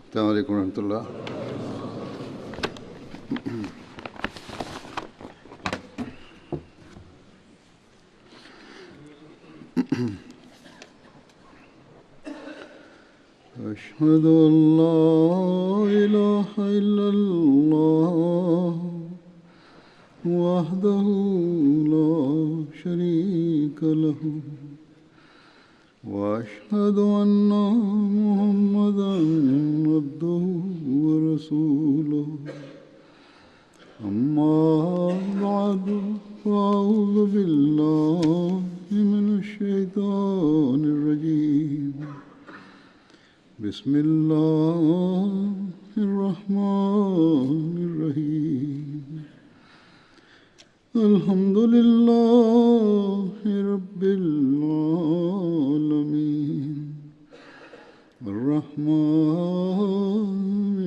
السلام عليكم ورحمة الله. أشهد أن لا إله إلا الله وحده لا شريك له وأشهد أن محمدا عبده ورسوله أما بعد فأعوذ بالله من الشيطان الرجيم بسم الله الرحمن الرحيم الحمد لله رب العالمين الرحمن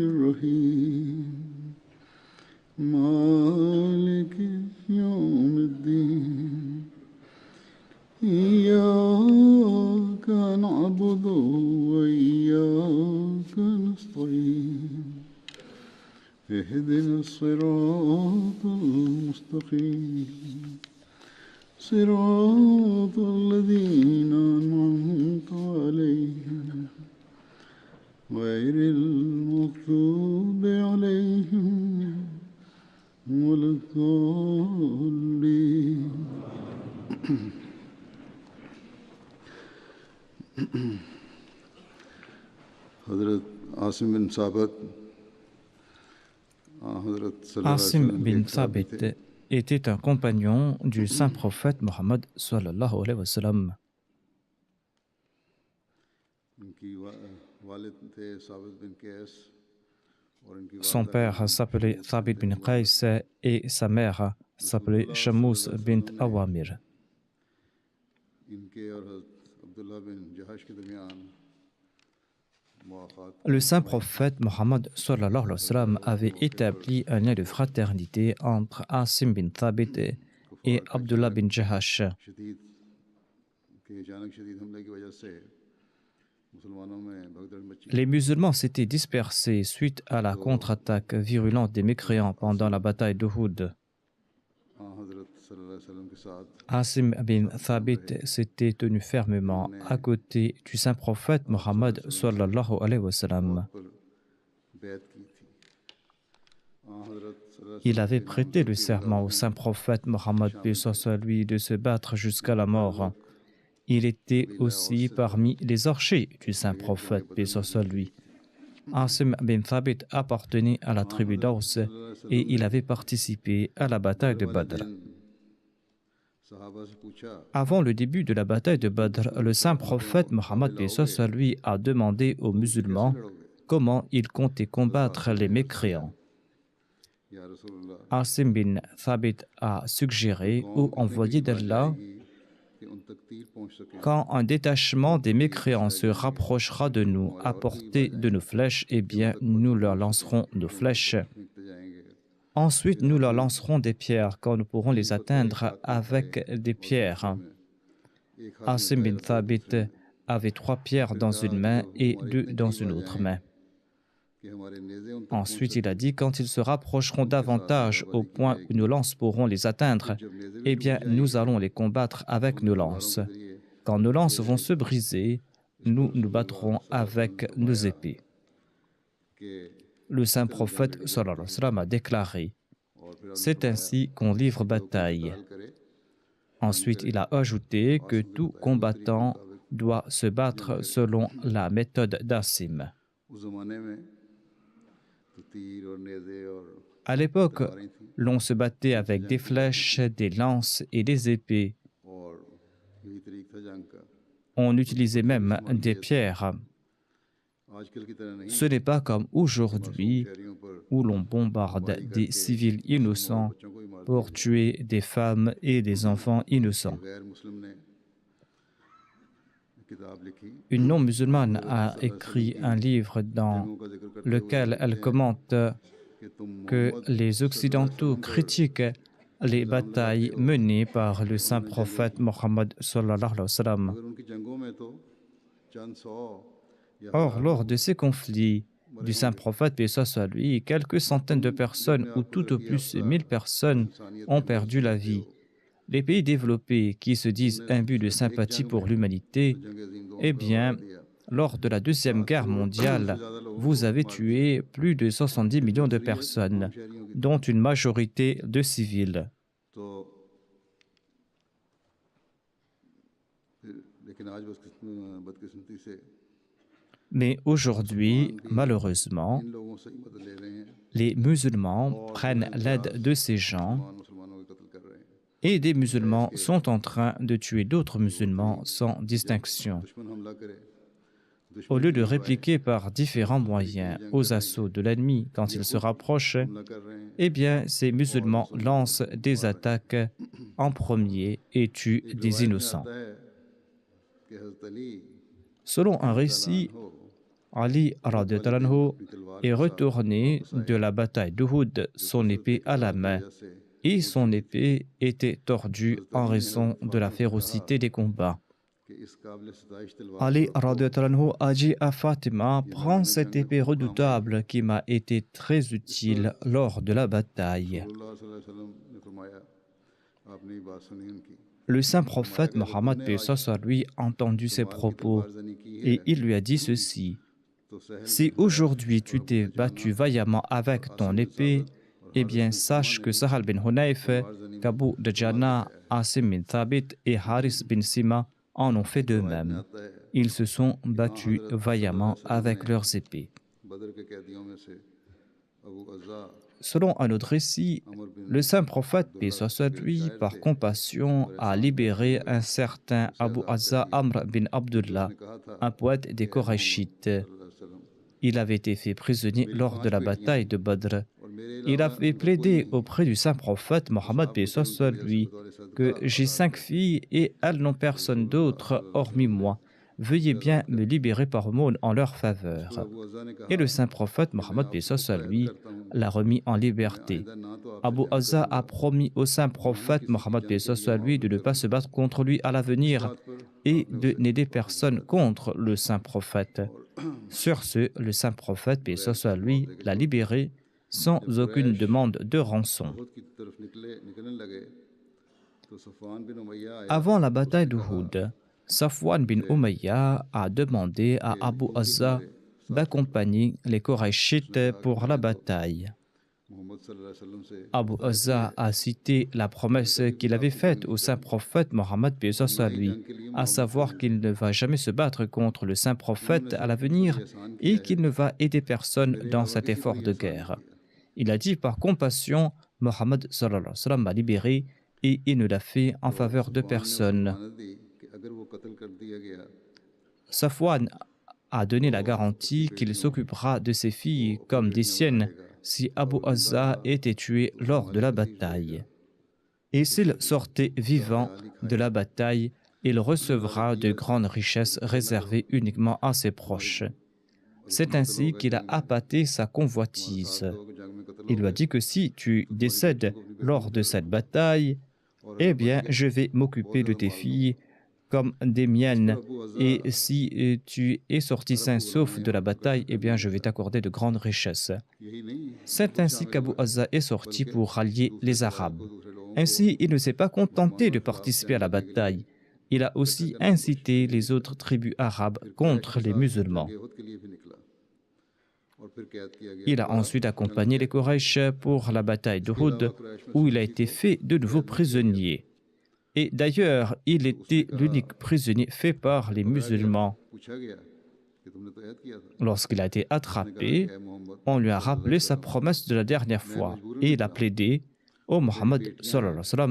الرحيم مالك يوم الدين إياك نعبد وإياك نستعين اهدنا الصراط المستقيم صراط الذين أنعمت عليهم غير المغضوب عليهم ولا الضالين. حضرت عاصم بن ثابت Asim bin Thabit était un compagnon du saint prophète Mohammed sallallahu alayhi wa sallam. Son père s'appelait Thabit bin Qais et sa mère s'appelait Shammous bint Awamir. Le saint prophète Mohammed sallallahu alayhi wa sallam avait établi un lien de fraternité entre Asim bin Thabit et Abdullah bin Jahash. Les musulmans s'étaient dispersés suite à la contre-attaque virulente des mécréants pendant la bataille d'Uhud. Asim bin Thabit s'était tenu fermement à côté du saint prophète Mohammed sallallahu alayhi wa sallam. Il avait prêté le serment au saint prophète Mohammed lui de se battre jusqu'à la mort. Il était aussi parmi les archers du saint prophète lui. Asim bin Thabit appartenait à la tribu d'Aws et il avait participé à la bataille de Badr. Avant le début de la bataille de Badr, le saint prophète Mohammed lui a demandé aux musulmans comment ils comptaient combattre les mécréants. Asim bin Thabit a suggéré ô envoyé d'Allah, quand un détachement des mécréants se rapprochera de nous à portée de nos flèches, eh bien nous leur lancerons nos flèches. Ensuite, nous leur lancerons des pierres quand nous pourrons les atteindre avec des pierres. Asim bin Thabit avait 3 pierres dans une main et 2 dans une autre main. Ensuite, il a dit, quand ils se rapprocheront davantage au point où nos lances pourront les atteindre, eh bien, nous allons les combattre avec nos lances. Quand nos lances vont se briser, nous nous battrons avec nos épées. Le saint prophète sallallahu alayhi wa sallam a déclaré, c'est ainsi qu'on livre bataille. Ensuite, il a ajouté que tout combattant doit se battre selon la méthode d'Asim. À l'époque, l'on se battait avec des flèches, des lances et des épées. On utilisait même des pierres. Ce n'est pas comme aujourd'hui où l'on bombarde des civils innocents pour tuer des femmes et des enfants innocents. Une non-musulmane a écrit un livre dans lequel elle commente que les Occidentaux critiquent les batailles menées par le saint prophète Mohammed sallallahu alayhi wa sallam. Or, lors de ces conflits, du saint prophète, paix soit lui, quelques centaines de personnes ou tout au plus 1000 personnes ont perdu la vie. Les pays développés qui se disent imbus de sympathie pour l'humanité, eh bien, lors de la Deuxième Guerre mondiale, vous avez tué plus de 70 millions de personnes, dont une majorité de civils. Mais aujourd'hui, malheureusement, les musulmans prennent l'aide de ces gens et des musulmans sont en train de tuer d'autres musulmans sans distinction. Au lieu de répliquer par différents moyens aux assauts de l'ennemi quand il se rapproche, eh bien, ces musulmans lancent des attaques en premier et tuent des innocents. Selon un récit, Ali radhiyallahu anhu est retourné de la bataille d'Uhud, son épée à la main, et son épée était tordue en raison de la férocité des combats. Ali radhiyallahu anhu a dit à Fatima: prends cette épée redoutable qui m'a été très utile lors de la bataille. Le saint prophète Mohammed paix soit lui a entendu ces propos et il lui a dit ceci: si aujourd'hui tu t'es battu vaillamment avec ton épée, eh bien sache que Sahal bin Hunayf, Kabu Djana, Asim bin Thabit et Haris bin Sima en ont fait de même. Ils se sont battus vaillamment avec leurs épées. Selon un autre récit, le saint prophète, paix soit lui, par compassion, a libéré un certain Abu Azza Amr bin Abdullah, un poète des Korachites. Il avait été fait prisonnier lors de la bataille de Badr. Il avait plaidé auprès du saint prophète Mohammed paix soit lui que j'ai 5 filles et elles n'ont personne d'autre hormis moi. Veuillez bien me libérer par aumône en leur faveur. Et le saint prophète Mohammed paix soit lui l'a remis en liberté. Abu Azza a promis au saint prophète Mohammed paix soit lui de ne pas se battre contre lui à l'avenir et de n'aider personne contre le saint prophète. Sur ce, le saint prophète paix soit lui l'a libéré sans aucune demande de rançon. Avant la bataille d'Uhud, Safwan bin Umayya a demandé à Abu Azza d'accompagner les Korachites pour la bataille. Abu Azza a cité la promesse qu'il avait faite au saint prophète Mohammed paix soit lui, à savoir qu'il ne va jamais se battre contre le saint prophète à l'avenir et qu'il ne va aider personne dans cet effort de guerre. Il a dit par compassion, Mohammed m'a libéré et il ne l'a fait en faveur de personne. Safwan a donné la garantie qu'il s'occupera de ses filles comme des siennes si Abu Azza était tué lors de la bataille. Et s'il sortait vivant de la bataille, il recevra de grandes richesses réservées uniquement à ses proches. C'est ainsi qu'il a appâté sa convoitise. Il lui a dit que si tu décèdes lors de cette bataille, eh bien, je vais m'occuper de tes filles comme des miennes. Et si tu es sorti sain sauf de la bataille, eh bien, je vais t'accorder de grandes richesses. C'est ainsi qu'Abu Azza est sorti pour rallier les Arabes. Ainsi, il ne s'est pas contenté de participer à la bataille. Il a aussi incité les autres tribus arabes contre les musulmans. Il a ensuite accompagné les Quraysh pour la bataille d'Uhud, où il a été fait de nouveau prisonnier. Et d'ailleurs, il était l'unique prisonnier fait par les musulmans. Lorsqu'il a été attrapé, on lui a rappelé sa promesse de la dernière fois et il a plaidé: « Ô Mohammed,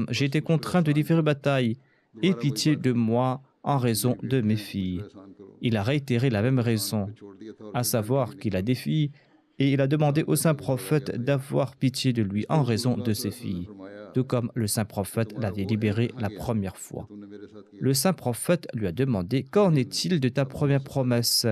j'ai été contraint de livrer bataille, aie pitié de moi en raison de mes filles. » Il a réitéré la même raison, à savoir qu'il a des filles, et il a demandé au saint prophète d'avoir pitié de lui en raison de ses filles, tout comme le saint prophète l'avait libéré la première fois. Le saint prophète lui a demandé: « Qu'en est-il de ta première promesse ?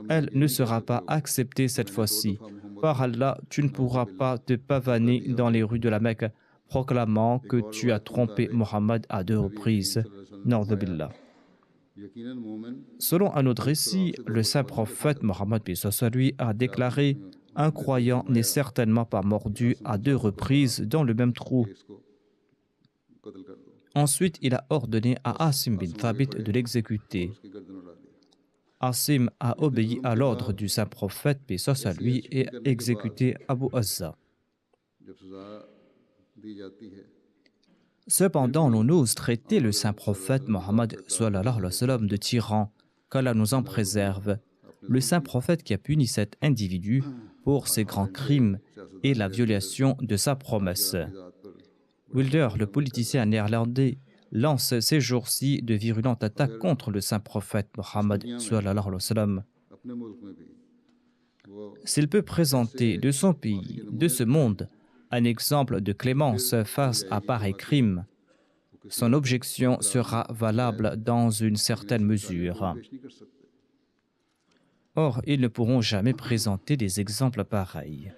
Elle ne sera pas acceptée cette fois-ci. Par Allah, tu ne pourras pas te pavaner dans les rues de la Mecque, proclamant que tu as trompé Mohammed à 2 reprises. Na'udhu billah. » यकीनन मोमिन Selon un autre récit, le saint prophète Mohammed paix soit sur lui a déclaré: un croyant n'est certainement pas mordu à 2 reprises dans le même trou. कि इसको कत्ल कर दो Ensuite, il a ordonné à Asim bin Thabit de l'exécuter. उसकी गर्दन उड़ा दी Asim a obéi à l'ordre du saint prophète paix soit sur lui et a exécuté Abu Azza. जब सजा दी जाती है Cependant, l'on ose traiter le saint prophète Mohammed sallallahu alayhi wa sallam de tyran, qu'Allah nous en préserve. Le saint prophète qui a puni cet individu pour ses grands crimes et la violation de sa promesse. Wilder, le politicien néerlandais, lance ces jours-ci de virulentes attaques contre le saint prophète Mohammed sallallahu alayhi wa sallam. अपने मुल्क में भी वो S'il peut présenter de son pays, de ce monde, un exemple de clémence face à pareil crime, son objection sera valable dans une certaine mesure. पेश नहीं कर सकते Or, ils ne pourront jamais présenter des exemples pareils.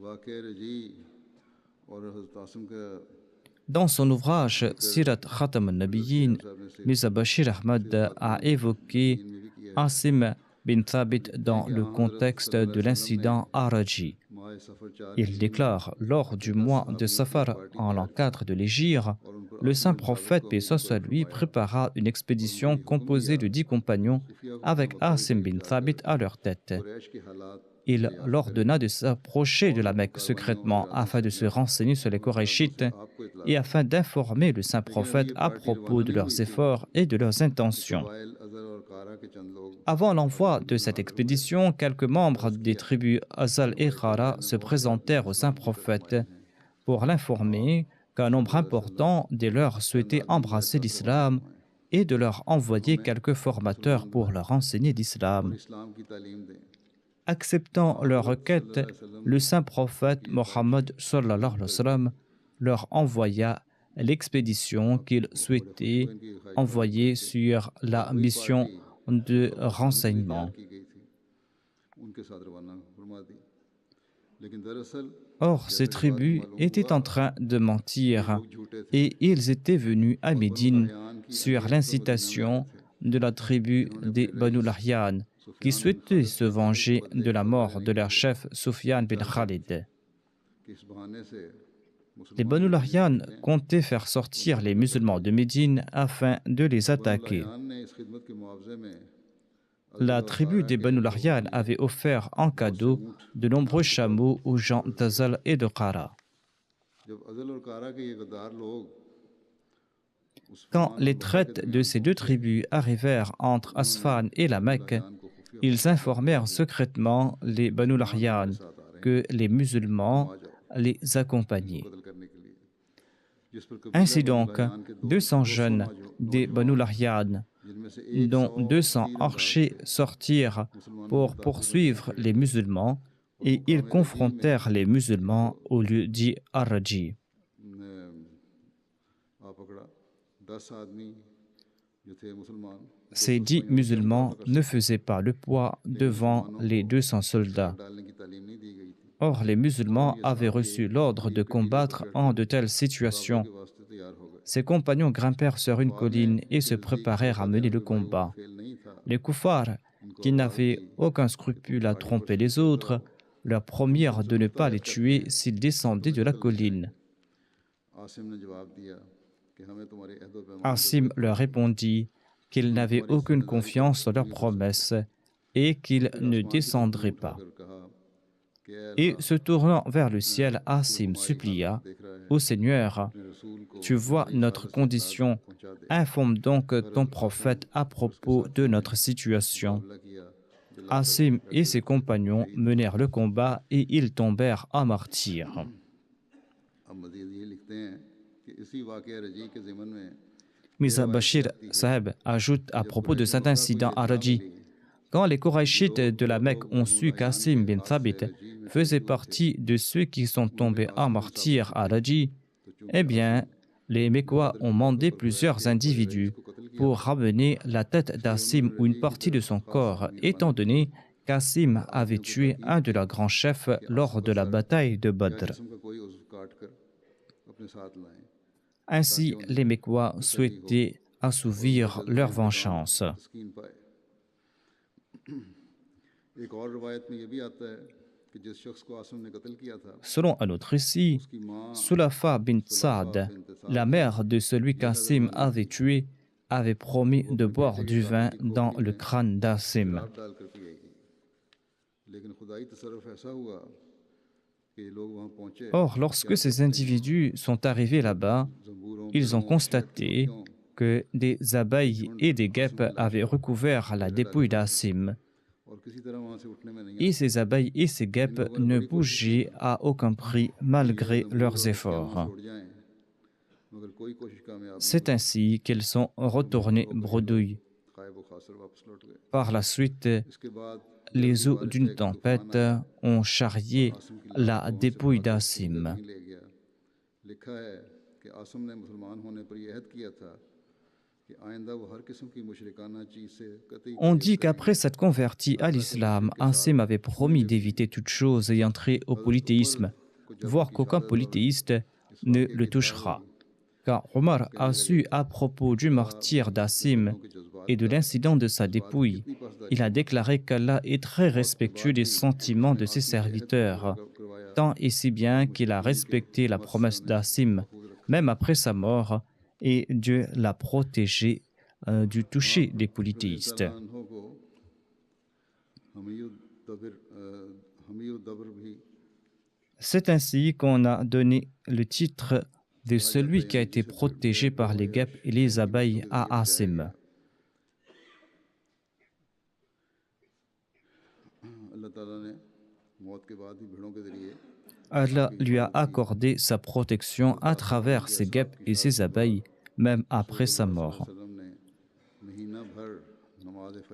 वाक़े रजी और हज़रत आसिम का Dans son ouvrage Sirat Khatam al-Nabiyyin, Mirza Bashir Ahmad a évoqué Asim bin Thabit dans le contexte de l'incident Araji. माए सफ़र चार Il déclare: lors du mois de Safar, en l'an 4 de l'Hégire, le saint prophète, paix soit sur lui, prépara une expédition composée de 10 compagnons avec Asim bin Thabit à leur tête. Quraish के हालात Il l'ordonna de s'approcher de la Mecque secrètement afin de se renseigner sur les Korachites आपको इतला et afin d'informer le saint prophète à propos de leurs efforts et de leurs intentions. While Azhar और कारा के चंद लोग Avant l'envoi de cette expédition, quelques membres des tribus Azal et Khara se présentèrent au saint prophète pour l'informer qu'un nombre important des leurs souhaitait embrasser l'islam et de leur envoyer quelques formateurs pour leur enseigner l'islam. इस्लाम की तालीम दें Acceptant leur requête, le saint prophète Mohammed sallallahu alayhi wa sallam leur envoya l'expédition qu'il souhaitait envoyer sur la mission de renseignement. की गई थी उनके साथ रवाना फरमा दी लेकिन दरअसल Or, ces tribus étaient en train de mentir झूठे थे et ils étaient venus à Médine sur l'incitation de la tribu des Banu Lahyan qui souhaitaient se venger de la mort de leur chef Sufyan bin Khalid. कि इस बहाने से Les Banu Lahyan comptaient faire sortir les musulmans de Médine afin de les attaquer. मुसलमान ने इस खिदमत के मुआवजे में La tribu des Banu Lahyan avait offert en cadeau de nombreux chameaux aux gens d'Azal et de Qara. जब अज़ल और कारा के ये गद्दार लोग Quand les traites de ces 2 tribus arrivèrent entre Asfan et la Mecque, ils informèrent secrètement les Banu Lahyan que les musulmans les accompagnaient. कत्ल करने के लिए जिस पर कबीला Ainsi donc, बयान के 200 jeunes des Banu Lahyan, जिनमें से एक dont 200 archers, sortirent pour poursuivre les musulmans et ils confrontèrent les musulmans au lieu dit Araji. ने आ पकड़ा 10 आदमी जो थे मुसलमान Ces 10 musulmans ne faisaient pas le poids devant les 200 soldats. डालने की तालीम नहीं दी गई थी Or, les musulmans avaient reçu l'ordre de combattre en de telles situations. के वास्ते तैयार हो गए Ses compagnons grimpèrent sur une colline et se préparèrent à mener le combat. Fail नहीं था Les koufars, qui n'avaient aucun scrupule à tromper les autres, leur promirent de ne pas les tuer s'ils descendaient de la colline. Asim ने जवाब दिया कि हमें तुम्हारे अहद व पैमान Asim leur répondit qu'ils n'avaient aucune confiance en leurs promesses et qu'ils ne descendraient pas. पर कहा कि ऐ Et se tournant vers le ciel, Asim supplia: Ô Seigneur, रसूल को tu vois notre condition, informe donc ton prophète à propos de notre situation. हमला किया Asim et ses compagnons menèrent le combat et ils tombèrent à martyrs. अब मजीद ये लिखते हैं कि इसी वाक़या रजी के ज़िमन में Mirza Bashir Saheb ajoute à propos de cet incident à Raji: quand les Korachites de la Mecque ont su qu'Asim bin Thabit faisait partie de ceux qui sont tombés en martyrs à Raji, eh bien, les Mécois ont mandé plusieurs individus pour ramener la tête d'Asim ou une partie de son corps, étant donné qu'Asim avait tué un de leurs grands chefs lors de la bataille de Badr. जिस्म का कोई उज़्व काट कर अपने साथ लाएं Ainsi, les Mécois souhaitaient assouvir leur vengeance. तस्कीन पाए। एक और रिवायत में ये भी आता है कि जिस शख्स को आसिम ने कत्ल किया था Selon un autre récit, उसकी माँ Sulafa bint Saad, la mère de celui qu'Asim avait tué, avait promis de boire du vin dans le crâne d'Asim. शराब डालकर पी गई, लेकिन खुदाई तसर्रुफ ऐसा हुआ कि ये लोग वहाँ पहुँचे, Or, lorsque ces individus sont arrivés là-bas, जंबूरों ils ont पेड़ों, constaté पत्तियों que des abeilles et des guêpes avaient recouvert la dépouille d'Asim. और किसी तरह वहाँ से उठने में नहीं Et ces abeilles et ces guêpes ne bougeaient à aucun prix malgré leurs efforts. छोड़ जाएं, मगर कोई कोशिश कामयाब नहीं C'est ainsi qu'elles sont retournées bredouilles. खाए वो खासर वापस लौट गए। Par la suite, इसके बाद les eaux d'une tempête ont charrié la dépouille d'Asim. नहीं ले गया। लिखा है कि आसिम ने मुसलमान होने पर यह अहद किया था कि आइंदा वो हर किस्म की मुशरिकाना चीज से कतई On dit qu'après s'être converti à l'islam, Asim avait promis d'éviter toute chose ayant trait au polythéisme, voire qu'aucun polythéiste ne le touchera. Car Omar a su à propos du martyre d'Asim et de l'incident de sa dépouille. Il a déclaré qu'Allah est très respectueux des sentiments de ses serviteurs, tant et si bien qu'il a respecté la promesse d'Asim, même après sa mort, et Dieu l'a protégé du toucher des polythéistes. C'est ainsi qu'on a donné le titre de celui qui a été protégé par les guêpes et les abeilles à Asim. Allah lui a accordé sa protection à travers ses guêpes et ses abeilles, même après sa mort.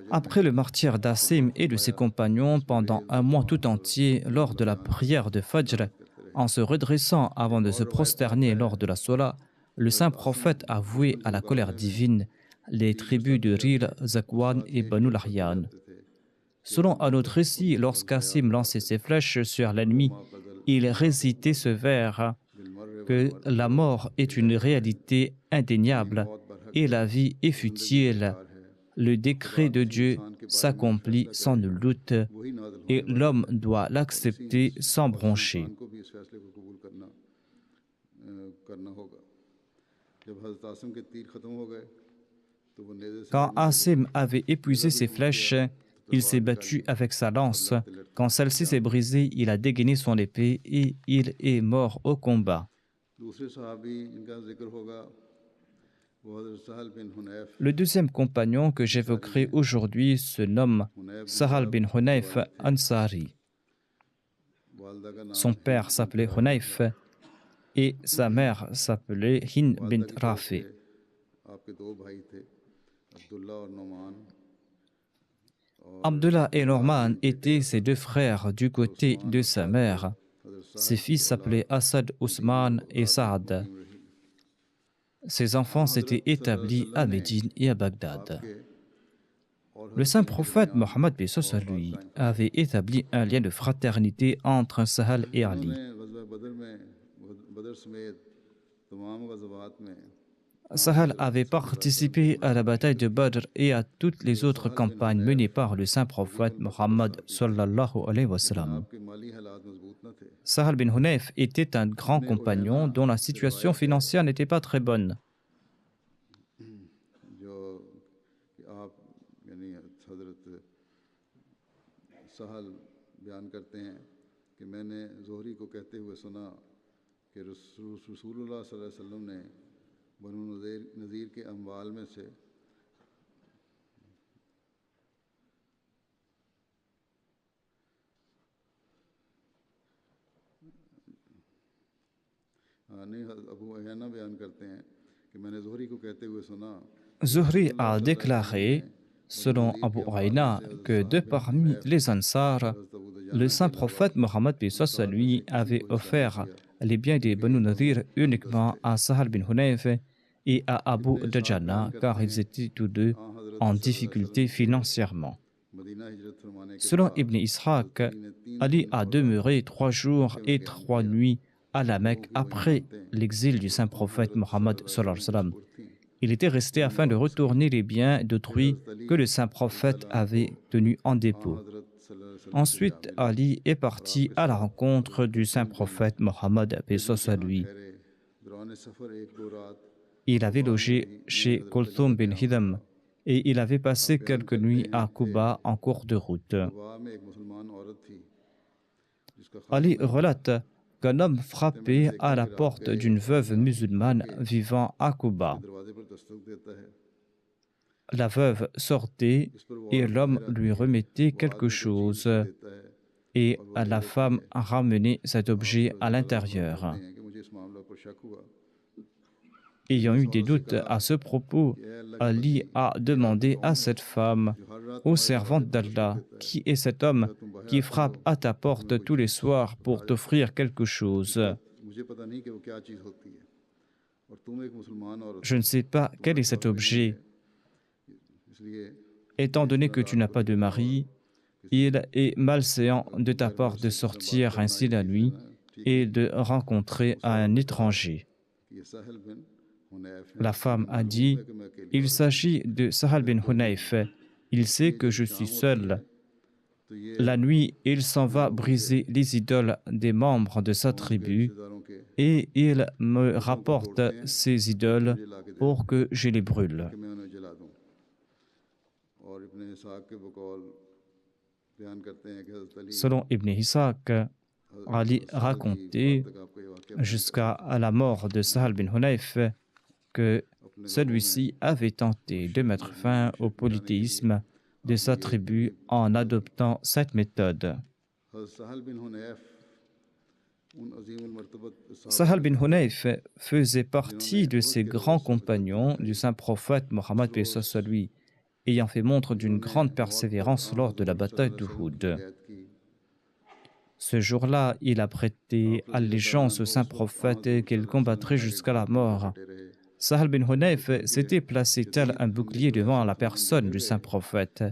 Après le martyre d'Asim et de ses compagnons pendant un mois tout entier, lors de la prière de Fajr, en se redressant avant de se prosterner lors de la Salah, le saint prophète a voué à la colère divine les tribus de Ril, Zakwan et Banu Lahyan. Selon un autre récit, lorsqu'Asim lançait ses flèches sur l'ennemi, il récitait ce vers que la mort est une réalité indéniable et la vie est futile. Le décret de Dieu s'accomplit sans nul doute et l'homme doit l'accepter sans broncher. Quand Asim avait épuisé ses flèches, il s'est battu avec sa lance. Quand celle-ci s'est brisée, il a dégainé son épée et il est mort au combat. Le deuxième compagnon que j'évoquerai aujourd'hui se nomme Sahal bin Hunayf Ansari. Son père s'appelait Hunayf et sa mère s'appelait Hind bint Rafi. Abdullah et Norman étaient ses deux frères du côté de sa mère. Ses fils s'appelaient Asad, Ousmane et Saad. Ses enfants s'étaient établis à Médine et à Bagdad. Le saint prophète Mohammed lui avait établi un lien de fraternité entre Sahal et Ali. Sahal avait participé à la bataille de Badr et à toutes les autres campagnes menées par le saint prophète Mohammed sallallahu alayhi wa sallam. Sahal bin Hunayf était un grand compagnon dont la situation financière n'était pas très bonne. Zuhri a déclaré, selon Abu Aïna, que de parmi les Ansar, le saint prophète Mohammed lui avait offert les biens des Banu Nadir uniquement à Sahal bin Hunayf et à Abu Dajana, car ils étaient tous deux en difficulté financièrement. Selon Ibn Ishaq, Ali a demeuré 3 jours et 3 nuits à la Mecque après l'exil du saint prophète Mohammed sallallahu alayhi wa sallam. Il était resté afin de retourner les biens d'autrui que le saint prophète avait tenus en dépôt. Ensuite, Ali est parti à la rencontre du saint prophète Mohammed, paix soit lui. Il avait logé chez Kulthum bin Hidam et il avait passé quelques nuits à Quba en cours de route. Ali relate qu'un homme frappait à la porte d'une veuve musulmane vivant à Quba. La veuve sortait et l'homme lui remettait quelque chose et la femme ramenait cet objet à l'intérieur. Ayant eu des doutes à ce propos, Ali a demandé à cette femme, ô servante d'Allah, qui est cet homme qui frappe à ta porte tous les soirs pour t'offrir quelque chose? Je ne sais pas quel est cet objet. Étant donné que tu n'as pas de mari, il est malséant de ta part de sortir ainsi la nuit et de rencontrer un étranger. La femme a dit, il s'agit de Sahal bin Hunayf. Il sait que je suis seul. La nuit, il s'en va briser les idoles des membres de sa tribu et il me rapporte ces idoles pour que je les brûle. Selon Ibn Ishaq, Ali racontait jusqu'à la mort de Sahal bin Hunayf que celui-ci avait tenté de mettre fin au polythéisme de sa tribu en adoptant cette méthode. Sahal bin Hunayf faisait partie de ces grands compagnons du saint prophète Mohammed paix soit lui, ayant fait montre d'une grande persévérance lors de la bataille d'Uhud. Ce jour-là, il a prêté allégeance au saint prophète qu'il combattrait jusqu'à la mort. Sahal bin Hunayf s'était placé tel un bouclier devant la personne du saint prophète.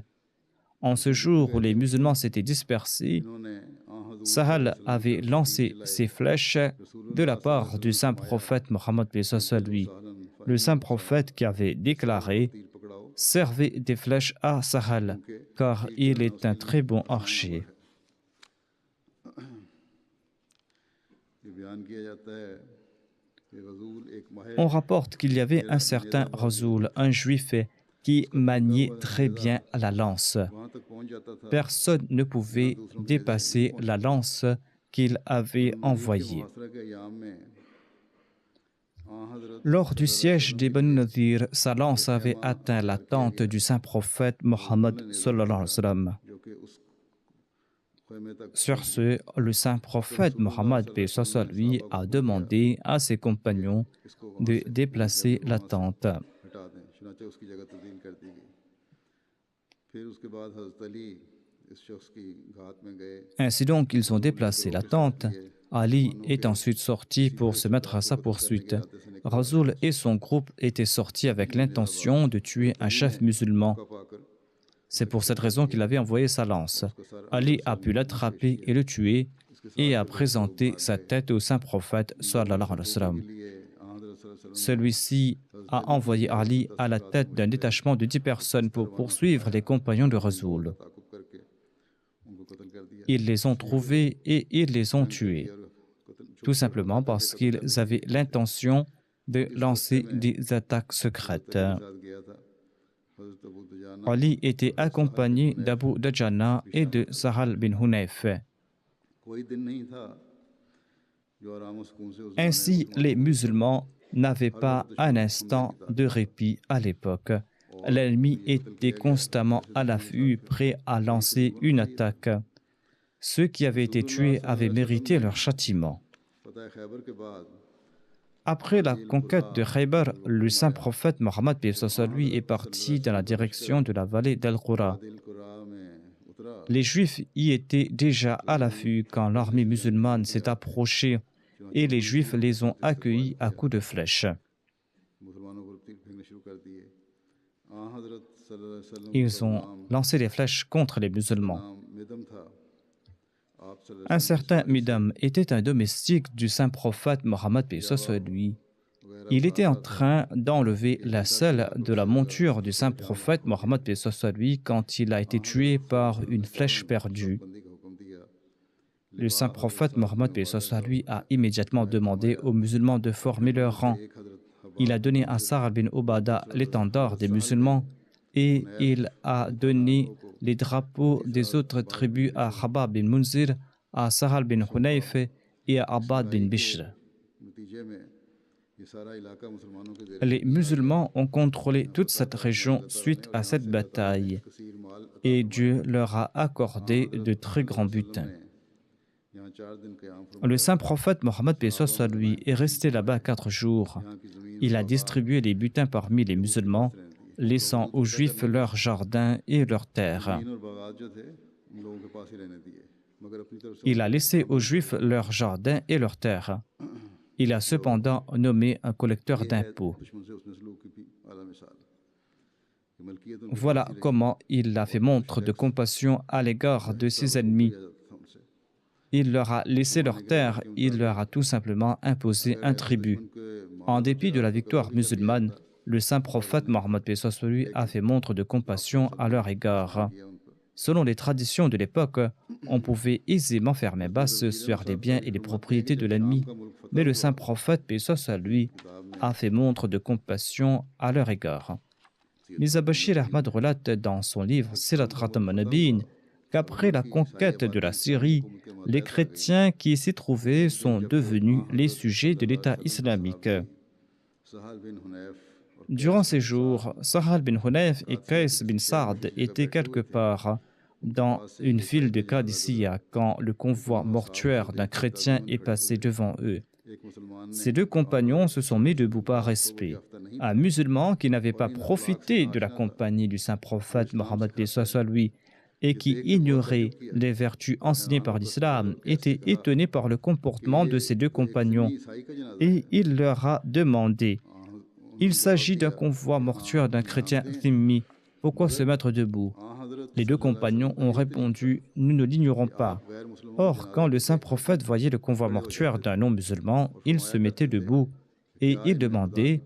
En ce jour où les musulmans s'étaient dispersés, Sahal avait lancé ses flèches de la part du saint prophète Mohammed paix soit lui. Le saint prophète qui avait déclaré « Servez des flèches à Sahal, car il est un très bon archer. » On rapporte qu'il y avait un certain Razoul, un juif, qui maniait très bien la lance. Personne ne pouvait dépasser la lance qu'il avait envoyée. Lors du siège des Banu Nadir, sa lance avait atteint la tente du saint prophète Mohammed sallallahu alayhi wa sallam. Sur ce, le saint prophète Mohammed paix soit lui a demandé à ses compagnons de déplacer la tente. Ainsi donc, ils ont déplacé la tente. Ali est ensuite sorti pour se mettre à sa poursuite. Razoul et son groupe étaient sortis avec l'intention de tuer un chef musulman. C'est pour cette raison qu'il avait envoyé sa lance. Ali a pu l'attraper et le tuer et a présenté sa tête au saint prophète sallallahu alayhi wa sallam. Celui-ci a envoyé Ali à la tête d'un détachement de 10 personnes pour poursuivre les compagnons de Razoul. Ils les ont trouvés et ils les ont tués, tout simplement parce qu'ils avaient l'intention de lancer des attaques secrètes. Ali était accompagné d'Abu Dajana et de Sahal bin Hunayf. Ainsi, les musulmans n'avaient pas un instant de répit à l'époque. L'ennemi était constamment à l'affût, prêt à lancer une attaque. Ceux qui avaient été tués avaient mérité leur châtiment. Après la conquête de Khaybar, le saint prophète Mohammed paix soit lui est parti dans la direction de la vallée d'Al-Qura. Les Juifs y étaient déjà à l'affût quand l'armée musulmane s'est approchée et les Juifs les ont accueillis à coups de flèches. Ils ont lancé des flèches contre les musulmans. Un certain Midam était un domestique du saint prophète Mohammed paix soit lui. Il était en train d'enlever la selle de la monture du saint prophète Mohammed paix soit lui quand il a été tué par une flèche perdue. Le saint prophète Mohammed paix soit lui a immédiatement demandé aux musulmans de former leur rang. Il a donné à Sa'd bin Ubada l'étendard des musulmans et il a donné les drapeaux des autres tribus à Khabab bin Munzir, à Sahal bin Hunayf et à Abbad bin Bishr. Les musulmans ont contrôlé toute cette région suite à cette bataille et Dieu leur a accordé de très grands butins. Le saint prophète Mohammed paix soit lui est resté là-bas 4 jours. Il a distribué les butins parmi les musulmans, laissant aux Juifs leurs jardins et leurs terres. Il a laissé aux Juifs leurs jardins et leurs terres. Il a cependant nommé un collecteur d'impôts. Voilà comment il a fait montre de compassion à l'égard de ses ennemis. Il leur a laissé leurs terres, il leur a tout simplement imposé un tribut. En dépit de la victoire musulmane, le saint prophète Mohammed paix soit sur lui a fait montre de compassion à leur égard. Selon les traditions de l'époque, on pouvait aisément faire main basse sur les biens et les propriétés de l'ennemi, mais le saint prophète paix soit sur lui a fait montre de compassion à leur égard. Mirza Bashir Ahmad relate dans son livre Sirat Khatam an-Nabiyyin qu'après la conquête de la Syrie, les chrétiens qui s'y trouvaient sont devenus les sujets de l'État islamique. Durant ces jours, Sahal bin Hunayf et Qais bin Sa'd étaient quelque part dans une ville de Qadisiyya quand le convoi mortuaire d'un chrétien est passé devant eux. Ces 2 compagnons se sont mis debout par respect. Un musulman qui n'avait pas profité de la compagnie du saint prophète Mohammed paix soit lui et qui ignorait les vertus enseignées par l'islam était étonné par le comportement de ces 2 compagnons et il leur a demandé: il s'agit d'un convoi mortuaire d'un chrétien thimmi, pourquoi se mettre debout? Les 2 compagnons ont répondu: nous ne l'ignorons pas. Or, quand le saint prophète voyait le convoi mortuaire d'un non-musulman, il se mettait debout et il demandait: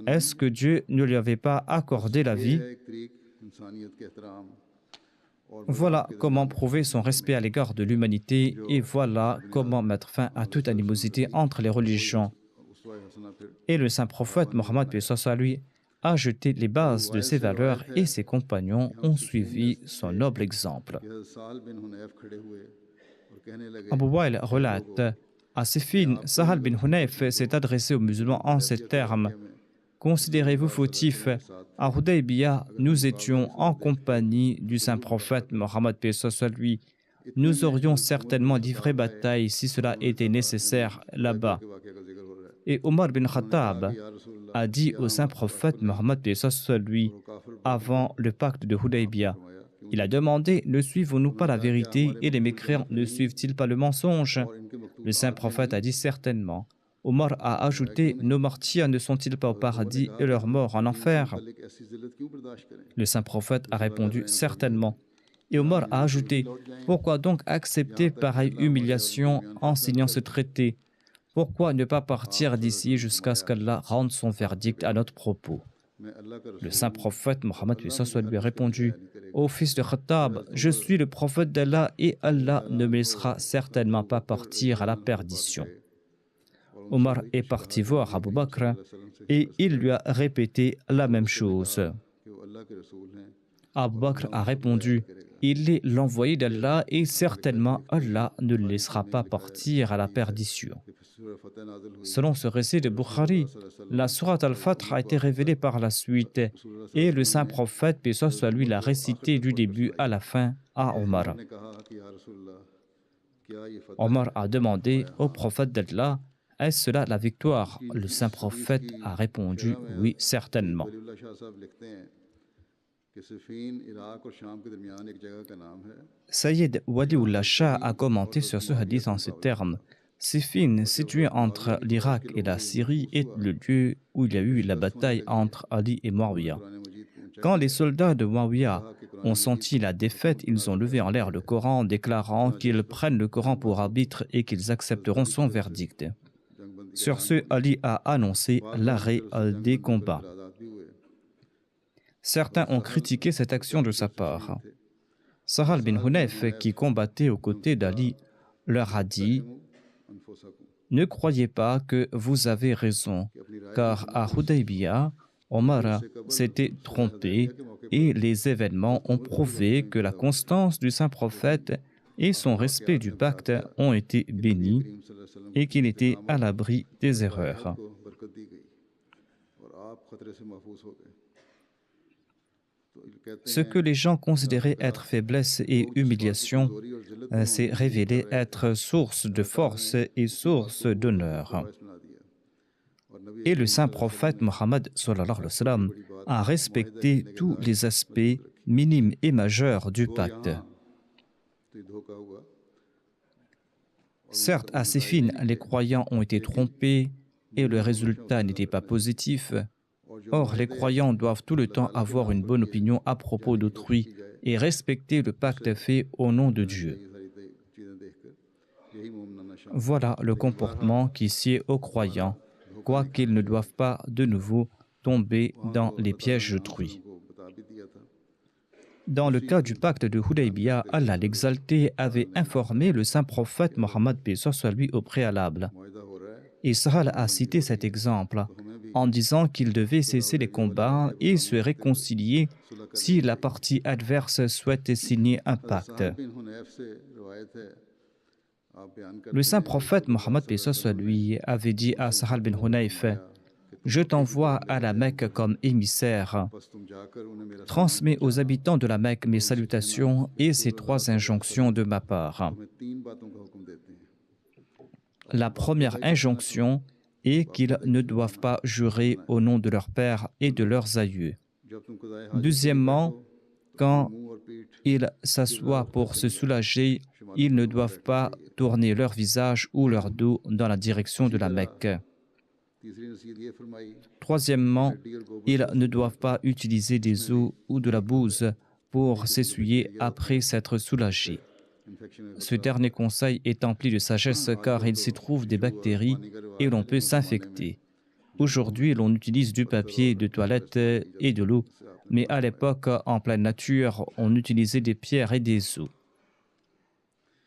est-ce que Dieu ne lui avait pas accordé la vie? Voilà comment prouver son respect à l'égard de l'humanité et voilà comment mettre fin à toute animosité entre les religions. Et le saint prophète Mohammed paix soit sur lui a jeté les bases de ses valeurs et ses compagnons ont suivi son noble exemple. Abu Wail relate: à Siffin, Sahal bin Hunayf s'est adressé aux musulmans en ces termes: considérez-vous fautifs? À Hudaybiya, nous étions en compagnie du saint prophète Mohammed paix soit sur lui. Nous aurions certainement livré bataille si cela était nécessaire là-bas. Et Omar bin Khattab a dit au saint prophète Mohammed paix soit sur lui avant le pacte de Hudaybiya. Il a demandé: ne suivons-nous pas la vérité et les mécréants ne suivent-ils pas le mensonge? Le saint prophète a dit: certainement. Omar a ajouté: nos martyrs ne sont-ils pas au paradis et leurs morts en enfer? Le saint prophète a répondu: certainement. Et Omar a ajouté: pourquoi donc accepter pareille humiliation en signant ce traité? Pourquoi ne pas partir d'ici jusqu'à ce qu'Allah rende son verdict à notre propos? Le saint prophète Mohammed lui a répondu: ô fils de Khattab, je suis le prophète d'Allah et Allah ne me laissera certainement pas partir à la perdition. Omar est parti voir Abu Bakr et il lui a répété la même chose. Abu Bakr a répondu: il est l'envoyé d'Allah et certainement Allah ne le laissera pas partir à la perdition. Selon ce récit de Bukhari, la sourate Al-Fath a été révélée par la suite et le saint prophète, paix soit lui, l'a récité du début à la fin à Omar. Omar a demandé au prophète d'Allah: est-ce cela la victoire? Le saint prophète a répondu: oui, certainement. Sayyid Waliullah Shah a commenté sur ce hadith en ces termes: Siffin, situé entre l'Irak et la Syrie, est le lieu où il y a eu la bataille entre Ali et Muawiyah. Quand les soldats de Muawiyah ont senti la défaite, ils ont levé en l'air le Coran, déclarant qu'ils prennent le Coran pour arbitre et qu'ils accepteront son verdict. Sur ce, Ali a annoncé l'arrêt des combats. Certains ont critiqué cette action de sa part. Sahal bin Hunayf, qui combattait aux côtés d'Ali, leur a dit « Ne croyez pas que vous avez raison, car à Hudaybiyah, Omar s'était trompé et les événements ont prouvé que la constance du saint prophète et son respect du pacte ont été bénis et qu'il était à l'abri des erreurs. » Ce que les gens considéraient être faiblesse et humiliation s'est révélé être source de force et source d'honneur. Et le saint prophète Mohammed a respecté tous les aspects minimes et majeurs du pacte. Certes, à Siffin, les croyants ont été trompés et le résultat n'était pas positif. Or, les croyants doivent tout le temps avoir une bonne opinion à propos d'autrui et respecter le pacte fait au nom de Dieu. Voilà le comportement qui sied aux croyants, quoiqu'ils ne doivent pas de nouveau tomber dans les pièges d'autrui. Dans le cas du pacte de Hudaybiyah, Allah l'exalté avait informé le saint prophète Mohammed lui au préalable. Et Sahal a cité cet exemple en disant qu'il devait cesser les combats et se réconcilier si la partie adverse souhaitait signer un pacte. Le saint prophète Mohammed lui avait dit à Sahal bin Hunayf « Je t'envoie à la Mecque comme émissaire. Transmets aux habitants de la Mecque mes salutations et ces 3 injonctions de ma part. » La première injonction est qu'ils ne doivent pas jurer au nom de leur père et de leurs aïeux. Deuxièmement, quand ils s'assoient pour se soulager, ils ne doivent pas tourner leur visage ou leur dos dans la direction de la Mecque. Troisièmement, ils ne doivent pas utiliser des eaux ou de la bouse pour s'essuyer après s'être soulagés. Ce dernier conseil est empli de sagesse car il s'y trouve des bactéries et l'on peut s'infecter. Aujourd'hui, l'on utilise du papier de toilette et de l'eau, mais à l'époque, en pleine nature, on utilisait des pierres et des eaux.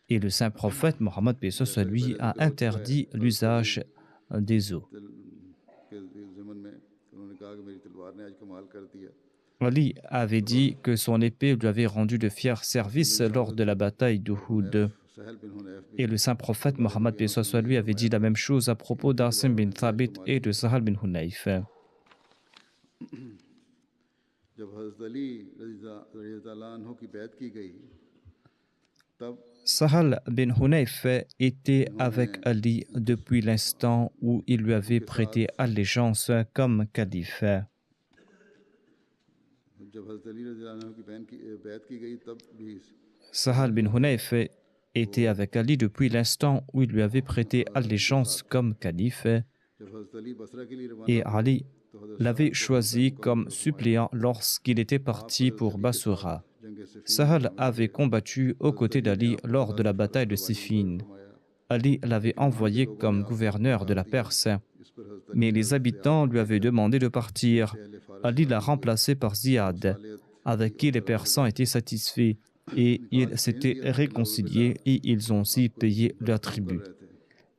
Et le saint prophète Mohammed lui a interdit l'usage des eaux. Ali avait dit que son épée lui avait rendu de fiers services lors de la bataille d'Uhud. Et le saint prophète Mohammed lui avait dit la même chose à propos d'Asim bin Thabit et de Sahal bin Hunayf. Sahal bin Hunayf était avec Ali depuis l'instant où il lui avait prêté allégeance comme calife. Sahal bin Hunayf était avec Ali depuis l'instant où il lui avait prêté allégeance comme calife et Ali l'avait choisi comme suppléant lorsqu'il était parti pour Bassora. Sahal avait combattu aux côtés d'Ali lors de la bataille de Siffin. Ali l'avait envoyé comme gouverneur de la Perse, mais les habitants lui avaient demandé de partir. Ali l'a remplacé par Ziyad, avec qui les Persans étaient satisfaits, et ils s'étaient réconciliés et ils ont aussi payé leur tribut.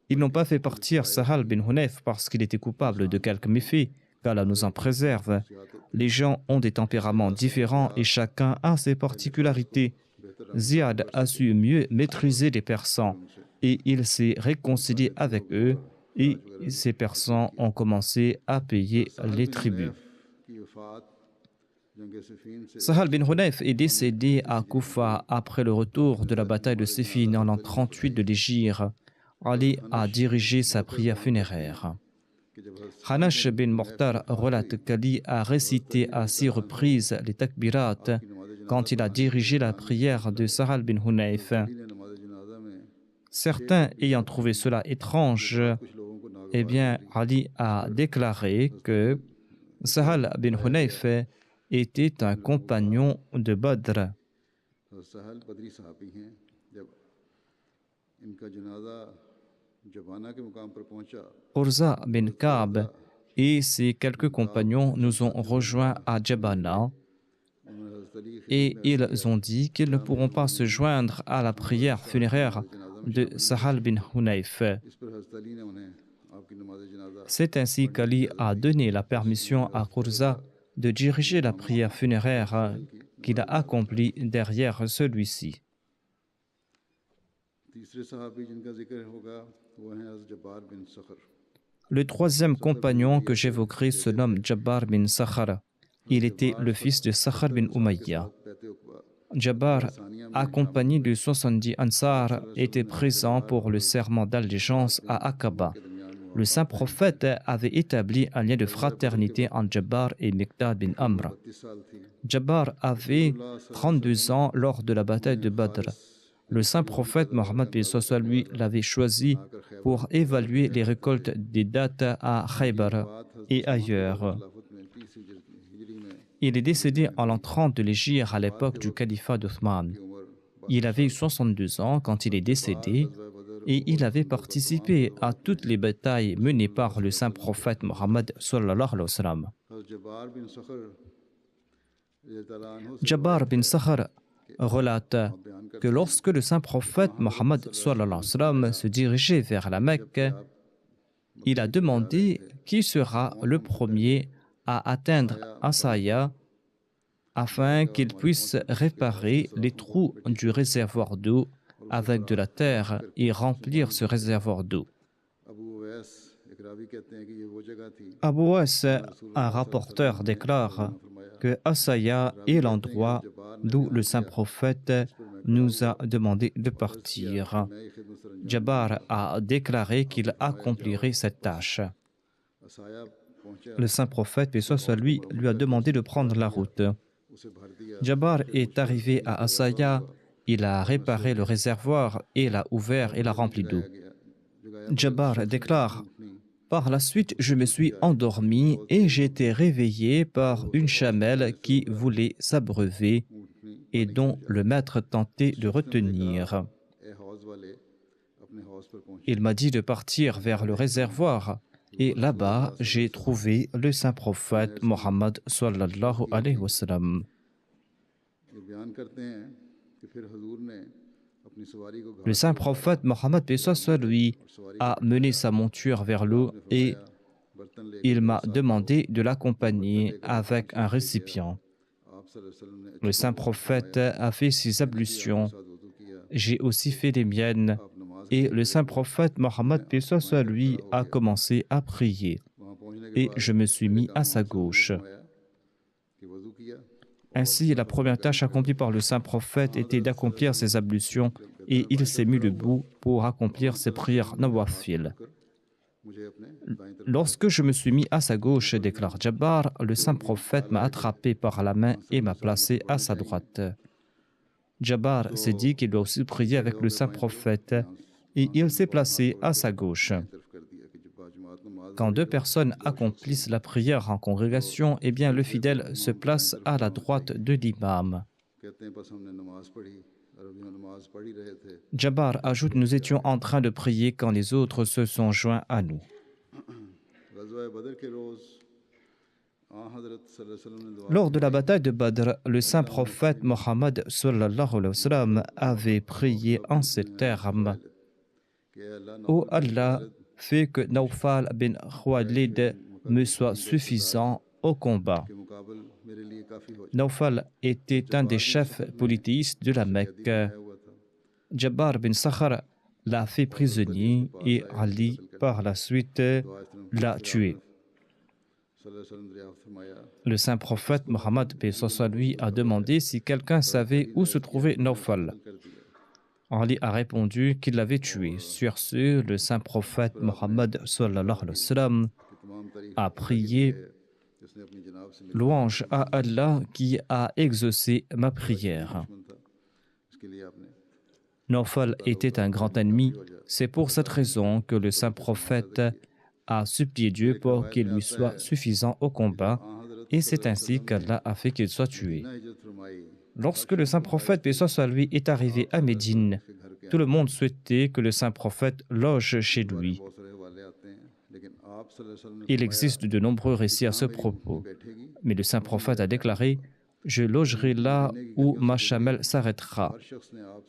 Ils n'ont pas fait partir Sahal bin Hunayf parce qu'il était coupable de quelque méfait, qu'Allah nous en préserve. Les gens ont des tempéraments différents et chacun a ses particularités. Ziyad a su mieux maîtriser les Persans et il s'est réconcilié avec eux et ces Persans ont commencé à payer les tribus. Sahal bin Hunayf est décédé à Koufa après le retour de la bataille de Siffin en l'an 38 de l'Hégire. Ali a dirigé sa prière funéraire. Hanash bin Mukhtar relate qu'Ali a récité à 6 reprises les takbirat quand il a dirigé la prière de Sahal bin Hunayf. Certains ayant trouvé cela étrange, Ali a déclaré que Sahal bin Hunayf était un compagnon de Badr. सहल बदरी सहाबी हैं। जब इनका जनाजा जबाना के मुकाम पर पहुंचा, Urza bin Ka'b et ses quelques compagnons nous ont rejoints à Jabana उन्होंने हज़रत अली की et खिदमत में अर्ज़ ils ont dit qu'ils ne pourront pas se joindre à la prière funéraire de Sahal bin Hunayf. किया। इस पर हज़रत अली ने उन्हें आपकी नमाज जनाजा C'est ainsi qu'Ali a donné la permission à Qurza de diriger la prière funéraire qu'il a accomplie derrière celui-ci. तीसरे सहाबी जिनका जिक्र होगा वो हैं हज़रत जब्बार बिन Sukkur. Le troisième compagnon que j'évoquerai se nomme Jabbar bin Sakhar. Il était le fils de Sakhar bin Umayya. Jabbar, accompagné de 70 Ansar, était présent pour le serment d'allégeance à Aqaba. Le saint prophète avait établi un lien de fraternité entre Jabbar et Miqdad bin Amr. Jabbar avait 32 ans lors de la bataille de Badr. Le saint prophète Mohammed lui l'avait choisi pour évaluer les récoltes des dattes à Khaybar et ailleurs. Il est décédé en l'an 30 de l'Hégire à l'époque du califat d'Othman. Il avait 62 ans quand il est décédé et il avait participé à toutes les batailles menées par le saint prophète Mohammed sallallahu alayhi wa sallam. Jabbar bin Sakhar relate que lorsque le saint prophète Mohammed sallallahu alayhi wa sallam se dirigeait vers la Mecque, il a demandé qui sera le premier à atteindre Asaya afin qu'il puisse réparer les trous du réservoir d'eau avec de la terre et remplir ce réservoir d'eau. Abu Wais, un rapporteur, déclare que Asaya est l'endroit d'où le saint prophète nous a demandé de partir. Jabbar a déclaré qu'il accomplirait cette tâche. Le saint prophète, paix soit sur lui a demandé de prendre la route. Jabbar est arrivé à Asaya, il a réparé le réservoir et l'a ouvert et l'a rempli d'eau. Jabbar déclare: par la suite, je me suis endormi et j'ai été réveillé par une chamelle qui voulait s'abreuver et dont le maître tentait de retenir. Il m'a dit de partir vers le réservoir et là-bas, j'ai trouvé le saint prophète Mohammed sallallahu alayhi wa sallam. Le saint prophète Mohammed lui a mené sa monture vers l'eau et il m'a demandé de l'accompagner avec un récipient. Le saint prophète a fait ses ablutions, j'ai aussi fait les miennes et le saint prophète Mohammed lui a commencé à prier et je me suis mis à sa gauche. Ainsi, la première tâche accomplie par le saint prophète était d'accomplir ses ablutions et il s'est mis debout pour accomplir ses prières nawafil. Lorsque je me suis mis à sa gauche, déclare Jabbar, le saint prophète m'a attrapé par la main et m'a placé à sa droite. Jabbar s'est dit qu'il doit aussi prier avec le saint prophète et il s'est placé à sa gauche. Quand deux personnes accomplissent la prière en congrégation, eh bien le fidèle se place à la droite de l'imam. Jabbar ajoute: nous étions en train de prier quand les autres se sont joints à nous. Lors de la bataille de Badr, le saint prophète Mohammed sallallahu alayhi wa sallam avait prié en ces termes: ô Allah, fais que Nawfal bin Khuwaylid me soit suffisant au combat. Nawfal était un des chefs polythéistes de la Mecque. Jabbar bin Sakhar l'a fait prisonnier et Ali, par la suite, l'a tué. Le saint prophète Mohammed lui a demandé si quelqu'un savait où se trouvait Nawfal. Ali a répondu qu'il l'avait tué. Sur ce, le saint prophète Mohammed a prié: louange à Allah qui a exaucé ma prière. Nawfal était un grand ennemi. C'est pour cette raison que le saint prophète a supplié Dieu pour qu'il lui soit suffisant au combat et c'est ainsi qu'Allah a fait qu'il soit tué. Lorsque le saint prophète, paix soit sur lui, est arrivé à Médine, tout le monde souhaitait que le saint prophète loge chez lui. Il existe de nombreux récits à ce propos, mais le saint prophète a déclaré « Je logerai là où ma chamelle s'arrêtera ».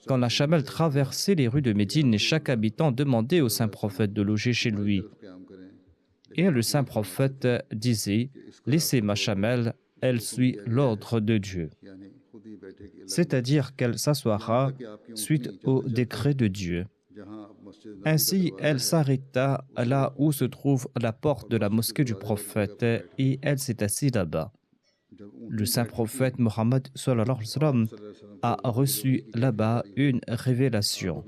Quand la chamelle traversait les rues de Médine, chaque habitant demandait au saint prophète de loger chez lui. Et le saint prophète disait « Laissez ma chamelle, elle suit l'ordre de Dieu ». C'est-à-dire qu'elle s'assoira suite au décret de Dieu. Ainsi, elle s'arrêta là où se trouve la porte de la mosquée du prophète et elle s'est assise là-bas. Le saint prophète Mohammed a reçu là-bas une révélation.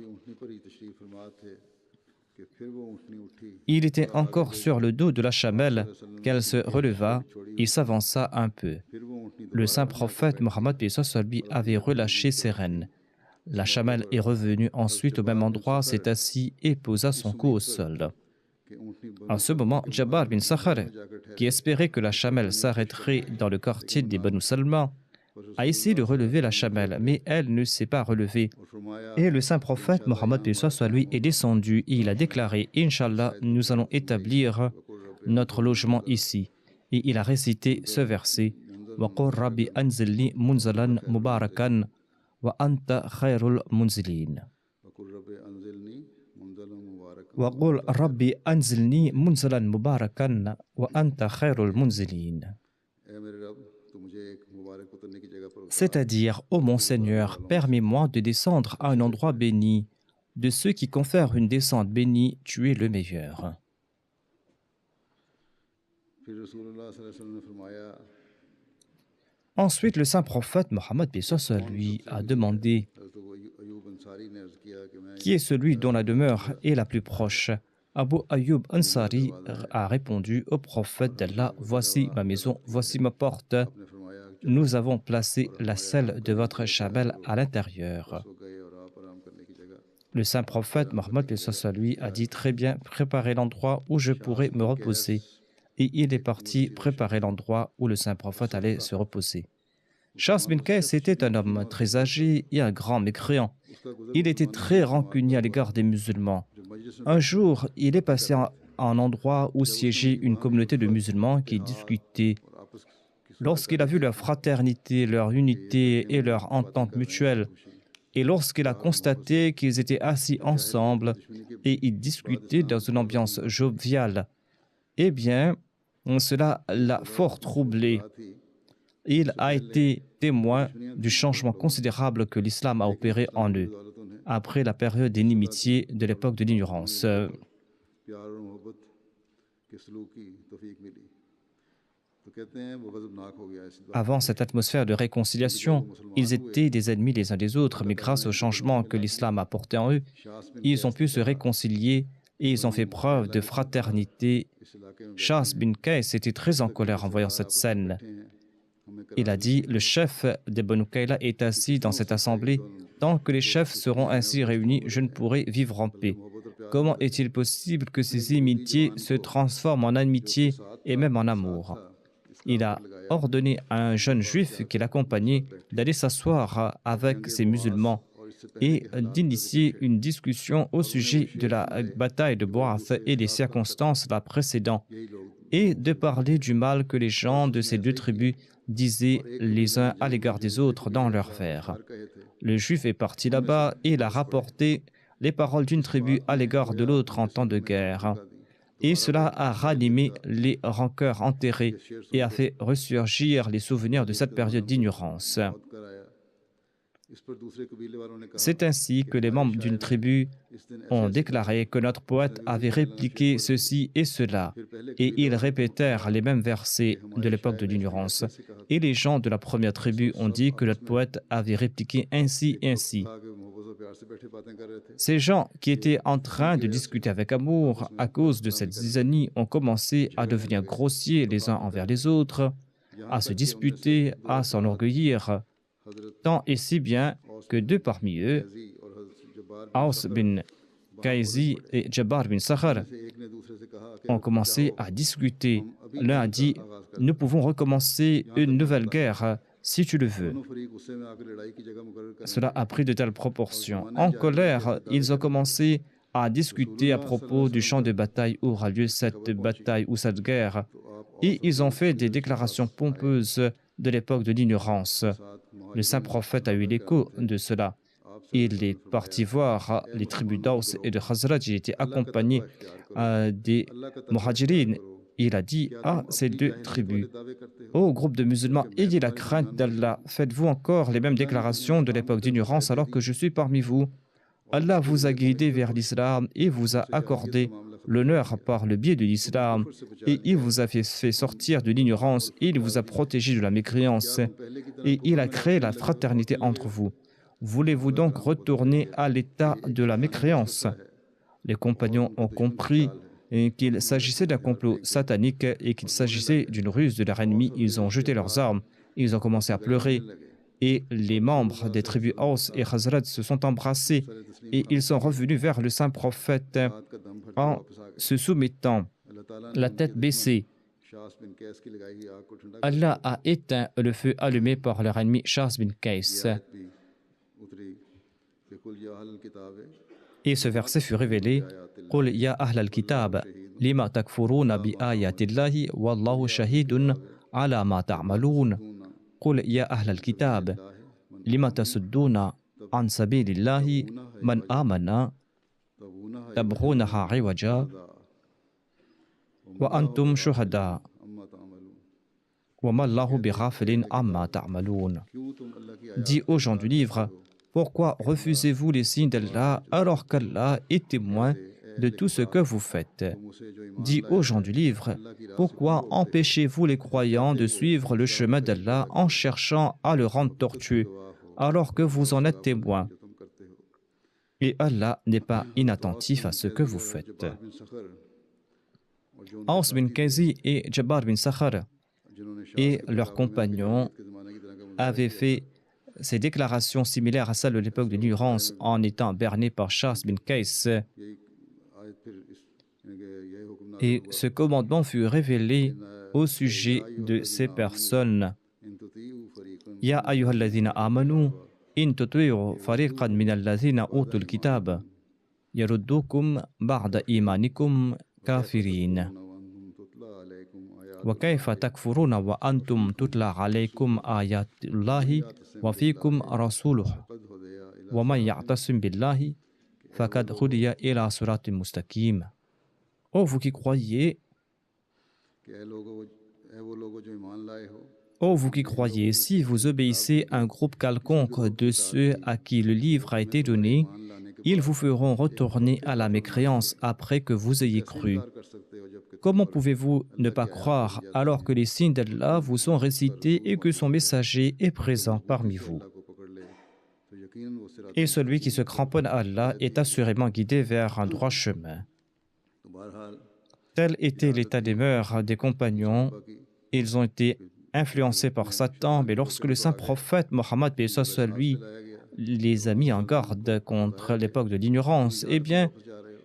Il était encore sur le dos de la chamelle qu'elle se releva et s'avança un peu. Le saint prophète Mohammed avait relâché ses rênes. La chamelle est revenue ensuite au même endroit, s'est assis et posa son cou au sol. En ce moment, Jabbar bin Sakhar, qui espérait que la chamelle s'arrêterait dans le quartier des Banu Salma, a essayé de relever la chamelle, mais elle ne s'est pas relevée. Et le saint prophète Mohammed lui est descendu et il a déclaré « Inch'Allah, nous allons établir notre logement ici ». Et il a récité ce verset « Wa qur rabbi anzilni munzalan mubarakan wa anta khairul munzilin ». Wa qul rabbi anzilni munzalan mubarakan wa anta khairul munzilin. C'est-à-dire, ô mon Seigneur, permets-moi de descendre à un endroit béni. De ceux qui confèrent une descente bénie, tu es le meilleur. Ensuite, le saint prophète Mohammed lui a demandé qui est celui dont la demeure est la plus proche. Abu Ayyub Ansari a répondu au prophète d'Allah, voici ma maison, voici ma porte. Nous avons placé la selle de votre chamelle à l'intérieur. Le saint prophète Mohammed lui a dit très bien, préparez l'endroit où je pourrai me reposer. Et il est parti préparer l'endroit où le saint prophète allait se reposer. Shas bin Qais était un homme très âgé et un grand mécréant. Il était très rancunier à l'égard des musulmans. Un jour, il est passé à un endroit où siégeait une communauté de musulmans qui discutaient. Lorsqu'il a vu leur fraternité, leur unité et leur entente mutuelle, et lorsqu'il a constaté qu'ils étaient assis ensemble et ils discutaient dans une ambiance joviale, eh bien, cela l'a fort troublé. Il a été témoin du changement considérable que l'islam a opéré en eux, après la période d'inimitié de l'époque de l'ignorance. Avant cette atmosphère de réconciliation, ils étaient des ennemis les uns des autres, mais grâce au changement que l'islam a apporté en eux, ils ont pu se réconcilier et ils ont fait preuve de fraternité. Shas bin Qais était très en colère en voyant cette scène. Il a dit, le chef des Banu Qayla est assis dans cette assemblée. Tant que les chefs seront ainsi réunis, je ne pourrai vivre en paix. Comment est-il possible que ces inimitiés se transforment en amitié et même en amour? Il a ordonné à un jeune juif qui l'accompagnait d'aller s'asseoir avec ces musulmans et d'initier une discussion au sujet de la bataille de Boath et des circonstances la précédant, et de parler du mal que les gens de ces deux tribus disaient les uns à l'égard des autres dans leurs vers. Le juif est parti là-bas et il a rapporté les paroles d'une tribu à l'égard de l'autre en temps de guerre. Et cela a ranimé les rancœurs enterrées et a fait ressurgir les souvenirs de cette période d'ignorance. C'est ainsi que les membres d'une tribu ont déclaré que notre poète avait répliqué ceci et cela, et ils répétèrent les mêmes versets de l'époque de l'ignorance. Et les gens de la première tribu ont dit que notre poète avait répliqué ainsi et ainsi. Ces gens qui étaient en train de discuter avec amour à cause de cette zizanie ont commencé à devenir grossiers les uns envers les autres, à se disputer, à s'enorgueillir, tant et si bien que deux parmi eux, Aus bin Qais et Jabbar bin Sakhar, ont commencé à discuter. L'un a dit nous pouvons recommencer une nouvelle guerre si tu le veux. Cela a pris de telles proportions. En colère, ils ont commencé à discuter à propos du champ de bataille où aura lieu cette bataille ou cette guerre. Et ils ont fait des déclarations pompeuses de l'époque de l'ignorance. Le saint prophète a eu l'écho de cela. Il est parti voir les tribus d'Aus et de Khazraj. Il était accompagné des Muhajirin. Il a dit à ces deux tribus: ô groupe de musulmans, ayez la crainte d'Allah. Faites-vous encore les mêmes déclarations de l'époque d'ignorance alors que je suis parmi vous? Allah vous a guidé vers l'islam et vous a accordé l'honneur par le biais de l'islam, et il vous a fait sortir de l'ignorance, et il vous a protégé de la mécréance, et il a créé la fraternité entre vous. Voulez-vous donc retourner à l'état de la mécréance? Les compagnons ont compris qu'il s'agissait d'un complot satanique et qu'il s'agissait d'une ruse de leur ennemi. Ils ont jeté leurs armes, ils ont commencé à pleurer, et les membres des tribus Aus et Khazraj se sont embrassés, et ils sont revenus vers le saint prophète en se soumettant, la tête baissée. Allah a éteint le feu allumé par leur ennemi Shas bin Qais. Et ce verset fut révélé: Qul ya ahlal kitab, lima takfuruna bi ayatillahi wallahu shahidun ala ma ta'malun. Qul ya ahlal kitab, lima tasudduna an sabilillahi man amana tabghunaha iwaja wa antum shuhada wa ma Allahu bighafilin amma ta'malun. Dis aux gens du livre: pourquoi refusez-vous les signes d'Allah alors qu'Allah est témoin de tout ce que vous faites? Dis aux gens du livre: pourquoi empêchez-vous les croyants de suivre le chemin d'Allah en cherchant à le rendre tortueux alors que vous en êtes témoins? Et Allah n'est pas inattentif à ce que vous faites. Aus bin Qazi et Jabbar bin Sakhar et leurs compagnons avaient fait ces déclarations similaires à celles de l'époque de l'ignorance en étant bernés par Shas bin Qais. Et ce commandement fut révélé au sujet de ces personnes. Ya ayyuhalladhina amanu in tuti'u fariqan minalladhina utul kitab yaruddukum ba'da imanikum kafirin. Wa kayfa takfuruna wa antum tutla alaykum ayatullahi wa fikum rasuluhu wa man ya'tasim billahi faqad hudiya ila siratin mustaqim. Ô vous qui croyez, si vous obéissez à un groupe quelconque de ceux à qui le livre a été donné, ils vous feront retourner à la mécréance après que vous ayez cru. Comment pouvez-vous ne pas croire alors que les signes d'Allah vous sont récités et que son messager est présent parmi vous? Et celui qui se cramponne à Allah est assurément guidé vers un droit chemin. Tel était l'état des mœurs des compagnons. Ils ont été influencés par Satan, mais lorsque le saint prophète Mohammed lui les a mis en garde contre l'époque de l'ignorance, eh bien,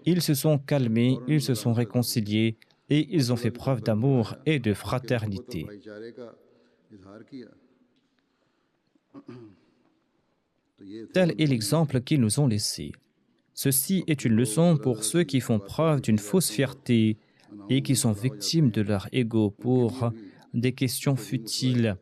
ils se sont calmés, ils se sont réconciliés et ils ont fait preuve d'amour et de fraternité. Tel est l'exemple qu'ils nous ont laissé. Ceci est une leçon pour ceux qui font preuve d'une fausse fierté et qui sont victimes de leur ego pour des questions futiles.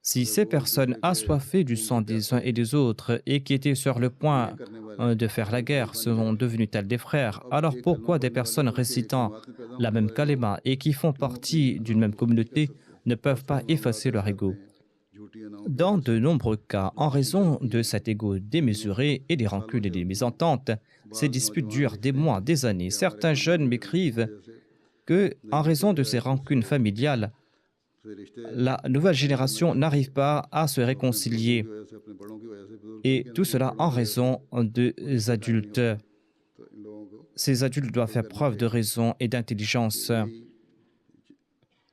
Si ces personnes assoiffées du sang des uns et des autres et qui étaient sur le point de faire la guerre sont devenues telles des frères, alors pourquoi des personnes récitant la même kalima et qui font partie d'une même communauté ne peuvent pas effacer leur ego? Dans de nombreux cas, en raison de cet ego démesuré et des rancunes et des mésententes, ces disputes durent des mois, des années. Certains jeunes m'écrivent que, en raison de ces rancunes familiales, la nouvelle génération n'arrive pas à se réconcilier. Et tout cela en raison des adultes. Ces adultes doivent faire preuve de raison et d'intelligence.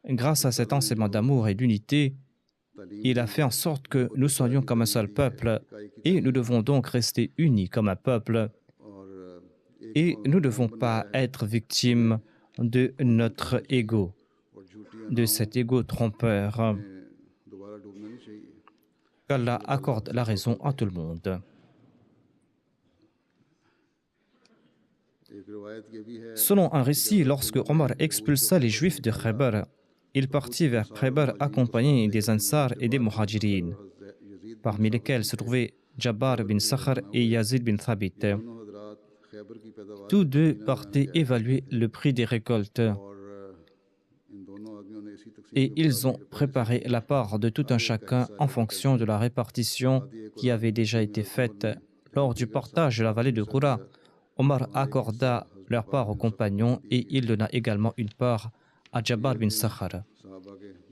Grâce à cet enseignement d'amour et d'unité, il a fait en sorte que nous soyons comme un seul peuple et nous devons donc rester unis comme un peuple. Et nous ne devons pas être victimes de notre ego. de cet ego trompeur. Qu'Allah accorde la raison à tout le monde. Selon un récit, lorsque Omar expulsa les Juifs de Khaybar, il partit vers Khaybar accompagné des Ansar et des Muhajirin, parmi lesquels se trouvaient Jabbar bin Sakhar et Yazid bin Thabit. Tous deux partaient évaluer le prix des récoltes et ils ont préparé la part de tout un chacun en fonction de la répartition qui avait déjà été faite. Lors du partage de la vallée de Qura, Omar accorda leur part aux compagnons et il donna également une part à Jabbar bin Sakhar.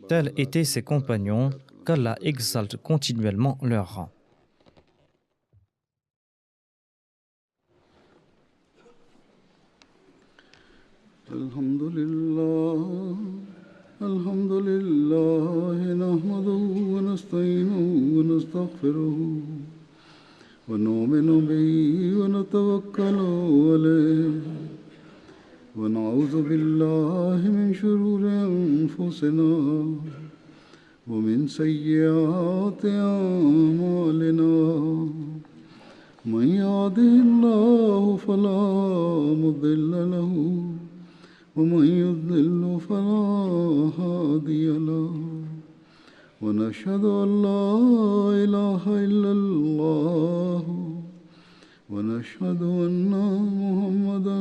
Tels étaient ses compagnons, qu'Allah exalte continuellement leur rang. الحمد لله نحمده ونستعينه ونستغفره ونؤمن به ونتوكل عليه ونعوذ بالله من شرور أنفسنا ومن سيئات أعمالنا من يهده الله فلا مضل له ومن يضلل فلا هادي له ونشهد أن لا إله إلا الله ونشهد أن محمدا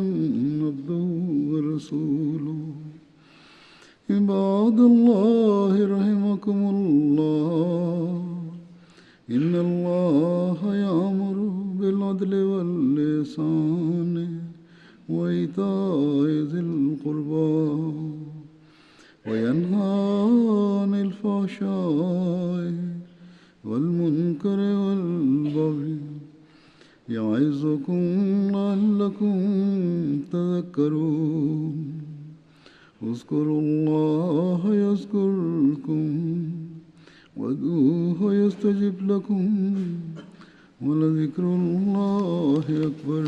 عبده ورسوله عباد الله رحمكم الله إن الله يأمر بالعدل والإحسان وإيتاء ذي القربى وينهى عن الفحشاء والمنكر والبغي يعظكم لعلكم تذكرون اذكروا الله يذكركم وادعوه يستجب لكم ولذكر الله أكبر